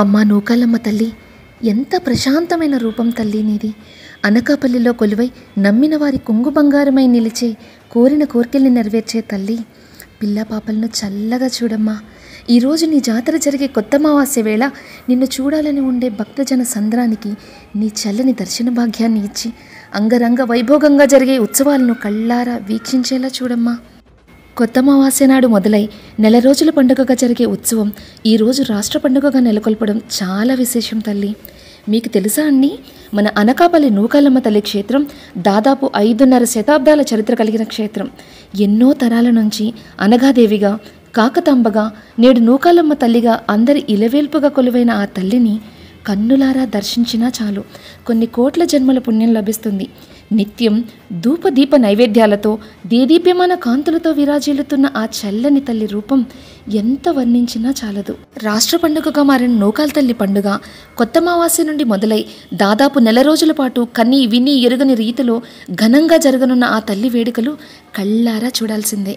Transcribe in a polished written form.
అమ్మా నూకాలమ్మ తల్లి, ఎంత ప్రశాంతమైన రూపం తల్లి నీది. అనకాపల్లిలో కొలువై నమ్మిన వారి కొంగు బంగారమై నిలిచే, కోరిన కోర్కెల్ని నెరవేర్చే తల్లి. పిల్ల పాపలను చల్లగా చూడమ్మా. ఈరోజు నీ జాతర జరిగే కొత్త అమావాస్య వేళ నిన్ను చూడాలని ఉండే భక్తజన సంద్రానికి నీ చల్లని దర్శన భాగ్యాన్ని ఇచ్చి అంగరంగ వైభోగంగా జరిగే ఉత్సవాలను కళ్ళారా వీక్షించేలా చూడమ్మా. కొత్త అమావాస్య నాడు మొదలై నెల రోజుల పండుగగా జరిగే ఉత్సవం ఈరోజు రాష్ట్ర పండుగగా నెలకొల్పడం చాలా విశేషం తల్లి. మీకు తెలుసా అండి, మన అనకాపల్లి నూకాలమ్మ తల్లి క్షేత్రం దాదాపు 5.5 శతాబ్దాల చరిత్ర కలిగిన క్షేత్రం. ఎన్నో తరాల నుంచి అనగాదేవిగా, కాకతాంబగా, నేడు నూకాలమ్మ తల్లిగా అందరి ఇలవేల్పుగా కొలువైన ఆ తల్లిని కన్నులారా దర్శించినా చాలు కొన్ని కోట్ల జన్మల పుణ్యం లభిస్తుంది. నిత్యం ధూపదీప నైవేద్యాలతో దేదీప్యమాన కాంతులతో విరాజిల్లుతున్న ఆ చల్లని తల్లి రూపం ఎంత వర్ణించినా చాలదు. రాష్ట్ర పండుగగా మారిన నూకాల తల్లి పండుగ కొత్త అమావాస్య నుండి మొదలై దాదాపు నెల రోజుల పాటు కని విని ఎరుగని రీతిలో ఘనంగా జరగనున్న ఆ తల్లి వేడుకలు కళ్ళారా చూడాల్సిందే.